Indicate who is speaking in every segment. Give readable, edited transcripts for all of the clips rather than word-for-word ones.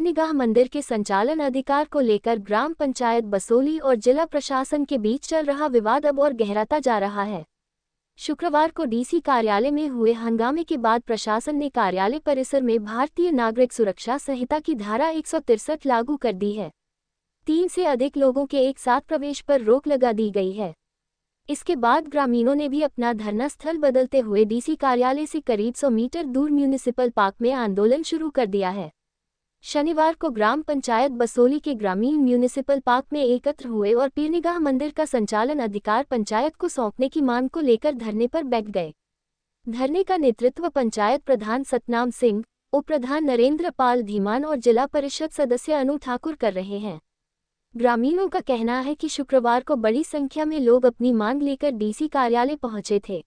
Speaker 1: पीरनिगाह मंदिर के संचालन अधिकार को लेकर ग्राम पंचायत बसोली और जिला प्रशासन के बीच चल रहा विवाद अब और गहराता जा रहा है। शुक्रवार को डीसी कार्यालय में हुए हंगामे के बाद प्रशासन ने कार्यालय परिसर में भारतीय नागरिक सुरक्षा संहिता की धारा 163 लागू कर दी है। 3 से अधिक लोगों के एक साथ प्रवेश पर रोक लगा दी गई है। इसके बाद ग्रामीणों ने भी अपना धरना स्थल बदलते हुए डीसी कार्यालय से करीब 100 मीटर दूर म्यूनिसिपल पार्क में आंदोलन शुरू कर दिया है। शनिवार को ग्राम पंचायत बसोली के ग्रामीण म्यूनिसिपल पार्क में एकत्र हुए और पीरनिगाह मंदिर का संचालन अधिकार पंचायत को सौंपने की मांग को लेकर धरने पर बैठ गए। धरने का नेतृत्व पंचायत प्रधान सतनाम सिंह, उप प्रधान नरेंद्र पाल धीमान और जिला परिषद सदस्य अनु ठाकुर कर रहे हैं। ग्रामीणों का कहना है कि शुक्रवार को बड़ी संख्या में लोग अपनी मांग लेकर डीसी कार्यालय पहुंचे थे।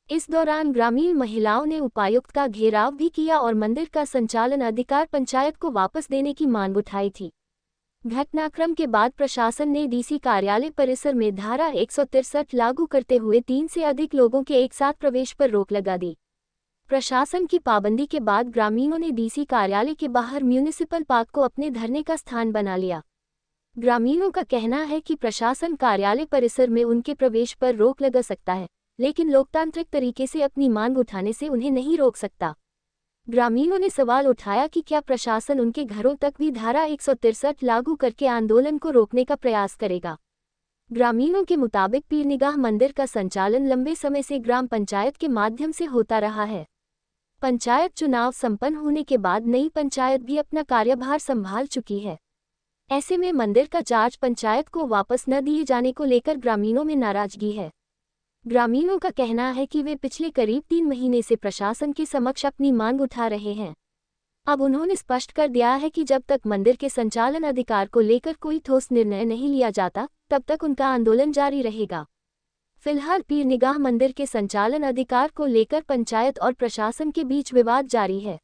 Speaker 1: इस दौरान ग्रामीण महिलाओं ने उपायुक्त का घेराव भी किया और मंदिर का संचालन अधिकार पंचायत को वापस देने की मांग उठाई थी। घटनाक्रम के बाद प्रशासन ने डीसी कार्यालय परिसर में धारा 163 लागू करते हुए 3 से अधिक लोगों के एक साथ प्रवेश पर रोक लगा दी। प्रशासन की पाबंदी के बाद ग्रामीणों ने डीसी कार्यालय के बाहर म्यूनिसिपल पार्क को अपने धरने का स्थान बना लिया। ग्रामीणों का कहना है कि प्रशासन कार्यालय परिसर में उनके प्रवेश पर रोक लगा सकता है, लेकिन लोकतांत्रिक तरीके से अपनी मांग उठाने से उन्हें नहीं रोक सकता। ग्रामीणों ने सवाल उठाया कि क्या प्रशासन उनके घरों तक भी धारा 163 लागू करके आंदोलन को रोकने का प्रयास करेगा। ग्रामीणों के मुताबिक पीरनिगाह मंदिर का संचालन लंबे समय से ग्राम पंचायत के माध्यम से होता रहा है। पंचायत चुनाव संपन्न होने के बाद नई पंचायत भी अपना कार्यभार संभाल चुकी है। ऐसे में मंदिर का चार्ज पंचायत को वापस न दिए जाने को लेकर ग्रामीणों में नाराजगी है। ग्रामीणों का कहना है कि वे पिछले करीब 3 महीने से प्रशासन के समक्ष अपनी मांग उठा रहे हैं। अब उन्होंने स्पष्ट कर दिया है कि जब तक मंदिर के संचालन अधिकार को लेकर कोई ठोस निर्णय नहीं लिया जाता, तब तक उनका आंदोलन जारी रहेगा। फिलहाल पीरनिगाह मंदिर के संचालन अधिकार को लेकर पंचायत और प्रशासन के बीच विवाद जारी है।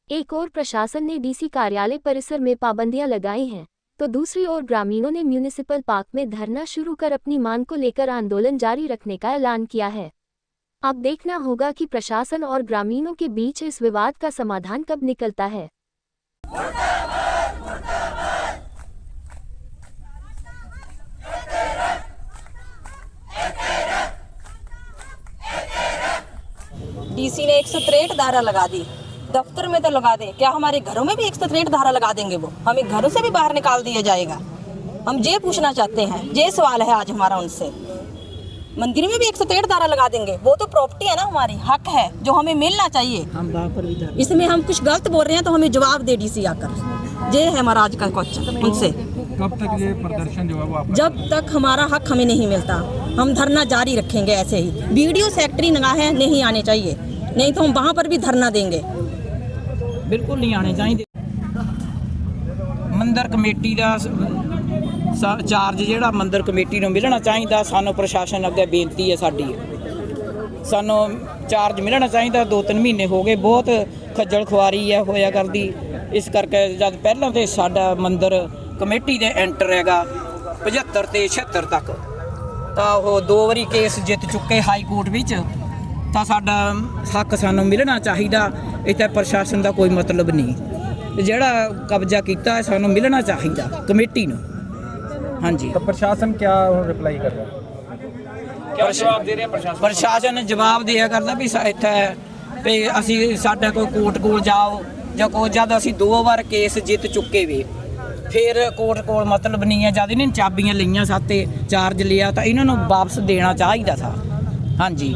Speaker 1: एक ओर प्रशासन ने डीसी कार्यालय परिसर में पाबंदियां लगाई हैं, तो दूसरी ओर ग्रामीणों ने म्यूनिसिपल पार्क में धरना शुरू कर अपनी मांग को लेकर आंदोलन जारी रखने का ऐलान किया है। अब देखना होगा कि प्रशासन और ग्रामीणों के बीच इस विवाद का समाधान कब निकलता है।
Speaker 2: डीसी ने 163 धारा लगा दी, दफ्तर में तो लगा दें, क्या हमारे घरों में भी 163 धारा लगा देंगे? वो हमें घरों से भी बाहर निकाल दिया जाएगा? हम ये पूछना चाहते हैं, ये सवाल है आज हमारा उनसे। मंदिर में भी 163 धारा लगा देंगे? वो तो प्रॉपर्टी है ना, हमारी हक है जो हमें मिलना चाहिए। इसमें हम कुछ गलत बोल रहे हैं तो हमें जवाब दे डीसी आकर। ये है हमारा आज का क्वेश्चन उनसे।
Speaker 3: कब तक ये प्रदर्शन जो है वो आप?
Speaker 2: जब तक हमारा हक हमें नहीं मिलता हम धरना जारी रखेंगे ऐसे ही। वीडियो सेक्रेटरी निगाहें नहीं आने चाहिए, नहीं तो हम वहाँ पर भी धरना देंगे।
Speaker 4: बिल्कुल नहीं आने चाहिए। मंदिर कमेटी का चार्ज ਜਿਹੜਾ ਮੰਦਰ ਕਮੇਟੀ ਨੂੰ ਮਿਲਣਾ ਚਾਹੀਦਾ। ਸਾਨੂੰ ਪ੍ਰਸ਼ਾਸਨ ਅੱਗੇ ਬੇਨਤੀ ਹੈ ਸਾਡੀ, ਸਾਨੂੰ ਚਾਰਜ ਮਿਲਣਾ ਚਾਹੀਦਾ। 2-3 ਮਹੀਨੇ ਹੋ ਗਏ, ਬਹੁਤ ਖੱਜਲ ਖੁਆਰੀ ਹੈ ਹੋਇਆ ਕਰਦੀ। ਇਸ ਕਰਕੇ ਜਦ ਪਹਿਲਾਂ ਤੇ ਸਾਡਾ ਮੰਦਰ ਕਮੇਟੀ ਦੇ ਐਂਟਰ ਹੈਗਾ 75 ਤੇ 76 ਤੱਕ, ਤਾਂ ਉਹ 2 ਵਾਰੀ ਕੇਸ ਜਿੱਤ ਚੁੱਕੇ ਹਾਈ ਕੋਰਟ ਵਿੱਚ, ਤਾਂ ਸਾਡਾ ਹੱਕ ਸਾਨੂੰ ਮਿਲਣਾ ਚਾਹੀਦਾ। ਇੱਥੇ ਪ੍ਰਸ਼ਾਸਨ ਦਾ ਕੋਈ ਮਤਲਬ ਨਹੀਂ। ਜਿਹੜਾ ਕਬਜ਼ਾ ਕੀਤਾ ਹੈ ਸਾਨੂੰ ਮਿਲਣਾ ਚਾਹੀਦਾ ਕਮੇਟੀ ਨੂੰ। हाँ जी,
Speaker 3: तो प्रशासन क्या रिप्लाई कर रहा है? क्या जवाब दे रहे हैं प्रशासन?
Speaker 4: प्रशासन जवाब दिया करता भी इत्थे भी असी साडा कोई कोर्ट कोल जाओ ਜਾਂ ਕੋਈ ਜਦ ਅਸੀਂ 2 ਵਾਰ ਕੇਸ ਜਿੱਤ ਚੁੱਕੇ ਵੇ, ਫਿਰ ਕੋਰਟ ਕੋਲ ਮਤਲਬ ਨਹੀਂ ਹੈ। ਜਦ ਇਹਨਾਂ ਨੇ ਚਾਬੀਆਂ ਲਈਆਂ ਸਾਤੇ ਚਾਰਜ ਲਿਆ ਤਾਂ ਇਹਨਾਂ ਨੂੰ ਵਾਪਸ ਦੇਣਾ ਚਾਹੀਦਾ था। हाँ जी,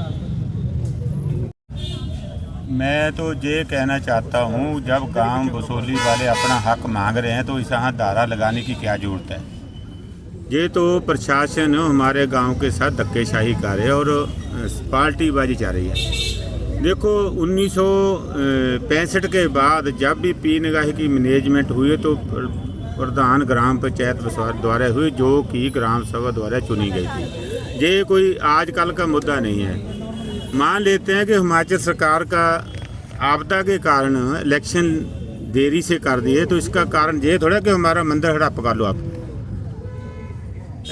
Speaker 5: मैं तो ये कहना चाहता हूँ, जब गांव बसोली वाले अपना हक मांग रहे हैं तो इस यहाँ धारा लगाने की क्या ज़रूरत है? ये तो प्रशासन हमारे गांव के साथ धक्केशाही कर रहे है और पार्टीबाजी चल रही है। देखो 1965 के बाद जब भी पीरनिगाह की मैनेजमेंट हुई तो प्रधान ग्राम पंचायत द्वारा हुई, जो कि ग्राम सभा द्वारा चुनी गई थी। ये कोई आजकल का मुद्दा नहीं है। मान लेते हैं कि हिमाचल सरकार का आपदा के कारण इलेक्शन देरी से कर दिए, तो इसका कारण ये थोड़ा कि हमारा मंदिर हड़प कर लो आप।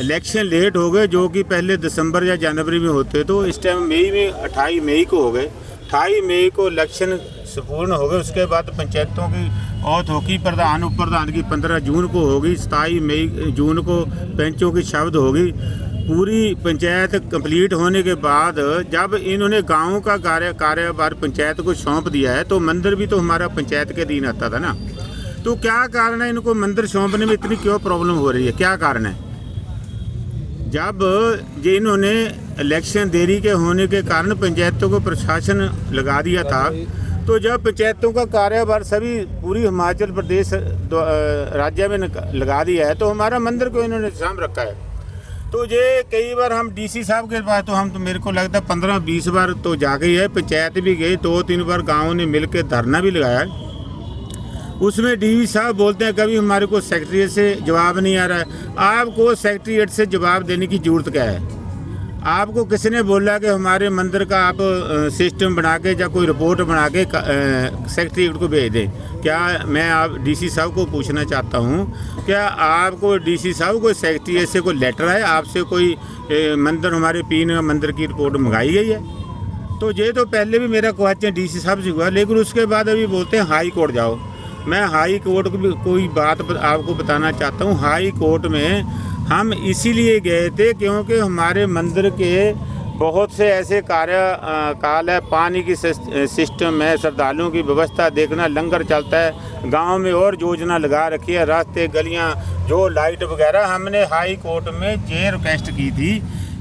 Speaker 5: इलेक्शन लेट हो गए, जो कि पहले दिसंबर या जनवरी में होते, तो इस टाइम मई में 28 मई को हो गए। 28 मई को इलेक्शन संपूर्ण हो गए। उसके बाद पंचायतों की और होगी प्रधान उप प्रधान की 15 जून को होगी, 27 जून को पंचों की शब्द होगी। पूरी पंचायत कंप्लीट होने के बाद जब इन्होंने गांव का कार्यभार पंचायत को सौंप दिया है, तो मंदिर भी तो हमारा पंचायत के अधीन आता था ना। तो क्या कारण है इनको मंदिर सौंपने में इतनी क्यों प्रॉब्लम हो रही है, क्या कारण है? जब ये इन्होंने इलेक्शन देरी के होने के कारण पंचायतों को प्रशासन लगा दिया था, तो जब पंचायतों का कार्यभार सभी पूरी हिमाचल प्रदेश राज्य में लगा दिया है, तो हमारा मंदिर को इन्होंने साम रखा है। तो ये कई बार हम डीसी साहब के पास तो मेरे को लगता है 15-20 बार तो जा गई है, पंचायत भी गई, 2-3 बार गाँव ने मिल के धरना भी लगाया है। उसमें डीसी साहब बोलते हैं कभी हमारे को सेक्रेटरीट से जवाब नहीं आ रहा है। आपको सेक्रेटरीट से जवाब देने की ज़रूरत क्या है? आपको किसने बोला कि हमारे मंदिर का आप सिस्टम बना के या कोई रिपोर्ट बना के सेक्रेटरीट को भेज दें? क्या मैं आप डीसी साहब को पूछना चाहता हूँ, क्या आपको डीसी साहब को सेक्रेटरीट से कोई लेटर है, आपसे कोई मंदिर हमारे पीन मंदिर की रिपोर्ट मंगाई गई है? तो ये तो पहले भी मेरा क्वेश्चन डीसी साहब से हुआ, लेकिन उसके बाद अभी बोलते हैं हाई कोर्ट जाओ। मैं हाई कोर्ट को भी कोई बात आपको बताना चाहता हूँ। हाई कोर्ट में हम इसीलिए गए थे क्योंकि हमारे मंदिर के बहुत से ऐसे काल है, पानी की सिस्टम है, श्रद्धालुओं की व्यवस्था देखना, लंगर चलता है, गांव में और योजना लगा रखी है, रास्ते गलियां, जो लाइट वगैरह। हमने हाई कोर्ट में ये रिक्वेस्ट की थी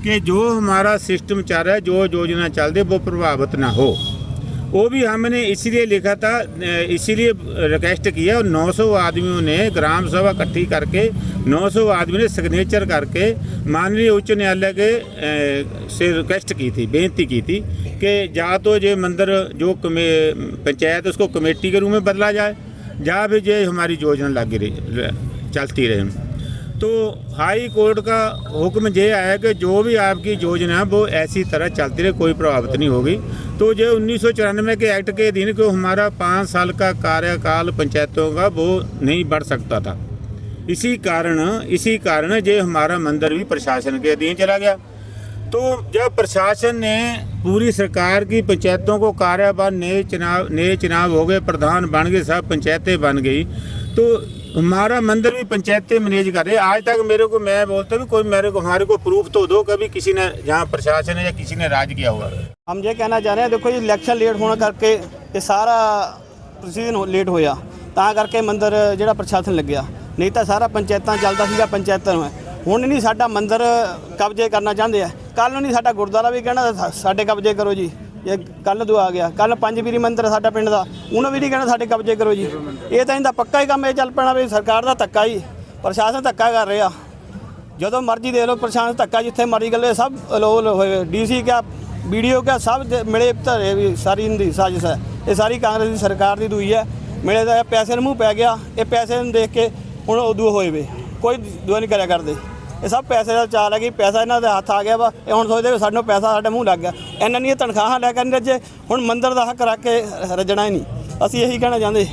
Speaker 5: कि जो हमारा सिस्टम चल रहा है, जो योजना चल रही है, वो प्रभावित ना हो। वो भी हमने इसीलिए लिखा था, इसीलिए रिक्वेस्ट किया, और 900 आदमियों ने ग्राम सभा इकट्ठी करके 900 आदमी ने सिग्नेचर करके माननीय उच्च न्यायालय के से रिक्वेस्ट की थी, बेनती की थी कि या तो ये मंदिर जो पंचायत उसको कमेटी के रूप में बदला जाए, या फिर ये हमारी योजना लगी रही चलती रहे। तो हाई कोर्ट का हुक्म ये आया कि जो भी आपकी योजना है वो ऐसी तरह चलती रहे, कोई प्रभावित नहीं होगी। तो जो 1994 के एक्ट के अधीन को हमारा 5 साल का कार्यकाल पंचायतों का वो नहीं बढ़ सकता था। इसी कारण ये हमारा मंदिर भी प्रशासन के अधीन चला गया। तो जब प्रशासन ने पूरी सरकार की पंचायतों को कार्यभार, नए चुनाव हो गए, प्रधान बन गए, सब पंचायतें बन गई, तो हमारा मंदिर भी पंचायतें मैनेज कर रहे। आज तक मेरे को, मैं बोलता भी कोई हमारे को प्रूफ तो दो कभी किसी ने जहाँ प्रशासन है या किसी ने राज किया हुआ।
Speaker 6: हम ये कहना चाह रहे हैं, देखो जी इलेक्शन लेट होने करके ये सारा प्रोसीजर लेट होया, ਤਾਂ ਕਰਕੇ ਮੰਦਰ ਜਿਹੜਾ ਪ੍ਰਸ਼ਾਸਨ ਲੱਗਿਆ, ਨਹੀਂ ਤਾਂ ਸਾਰਾ ਪੰਚਾਇਤਾਂ ਚੱਲਦਾ ਸੀਗਾ ਪੰਚਾਇਤਾਂ ਨੂੰ। ਹੁਣ ਨਹੀਂ ਸਾਡਾ ਮੰਦਰ ਕਬਜ਼ੇ ਕਰਨਾ ਚਾਹੁੰਦੇ ਆ, ਕੱਲ ਨੂੰ ਨਹੀਂ ਸਾਡਾ ਗੁਰਦੁਆਰਾ ਵੀ ਕਹਿਣਾ ਸਾਡੇ ਕਬਜ਼ੇ ਕਰੋ ਜੀ। ਜੇ ਕੱਲ ਤੋਂ ਆ ਗਿਆ, ਕੱਲ ਪੰਜਵੀਰੀ ਮੰਦਰ ਸਾਡਾ ਪਿੰਡ ਦਾ, ਉਹਨੂੰ ਵੀ ਨਹੀਂ ਕਹਿਣਾ ਸਾਡੇ ਕਬਜ਼ੇ ਕਰੋ ਜੀ। ਇਹ ਤਾਂ ਇਹਦਾ ਪੱਕਾ ਹੀ ਕੰਮ ਇਹ ਚੱਲ ਪੈਣਾ ਵੀ ਸਰਕਾਰ ਦਾ ਧੱਕਾ ਹੀ, ਪ੍ਰਸ਼ਾਸਨ ਧੱਕਾ ਕਰ ਰਿਹਾ। ਜਦੋਂ ਮਰਜ਼ੀ ਦੇਖ ਲਓ ਪ੍ਰਸ਼ਾਸਨ ਧੱਕਾ, ਜਿੱਥੇ ਮਰਜ਼ੀ ਗੱਲੇ ਸਭ ਅਲੋਲ ਹੋਏ, ਡੀਸੀ ਕਿਆ, ਵੀਡੀਓ ਕਿਆ, ਸਭ ਮਿਲੇ ਧਰੇ ਵੀ ਸਾਰੀ ਇਹਦੀ ਸਾਜ਼ਿਸ਼ ਹੈ। ਇਹ ਸਾਰੀ ਕਾਂਗਰਸ ਦੀ ਸਰਕਾਰ ਦੀ ਦੂਈ ਹੈ। ਮਿਲੇ ਦਾ ਪੈਸੇ ਨੂੰ ਮੂੰਹ ਪੈ ਗਿਆ, ਇਹ ਪੈਸੇ ਨੂੰ ਦੇਖ ਕੇ ਹੁਣ ਉਦੋਂ ਹੋਏ ਵੇ, ਕੋਈ ਦੁਆ ਨਹੀਂ ਕਰਿਆ ਕਰਦੇ। ਇਹ ਸਭ ਪੈਸੇ ਦਾ ਚਾਲ ਹੈ ਕਿ ਪੈਸਾ ਇਹਨਾਂ ਦੇ ਹੱਥ ਆ ਗਿਆ ਵਾ। ਇਹ ਹੁਣ ਸੋਚਦੇ ਸਾਨੂੰ ਪੈਸਾ ਸਾਡੇ ਮੂੰਹ ਲੱਗ ਗਿਆ, ਇਹਨਾਂ ਦੀਆਂ ਤਨਖਾਹਾਂ ਲੈ ਕੇ ਨਹੀਂ ਰੱਜੇ, ਹੁਣ ਮੰਦਰ ਦਾ ਹੱਕ ਰੱਖ ਕੇ ਰੱਜਣਾ ਹੀ ਨਹੀਂ। ਅਸੀਂ ਇਹੀ ਕਹਿਣਾ ਚਾਹੁੰਦੇ।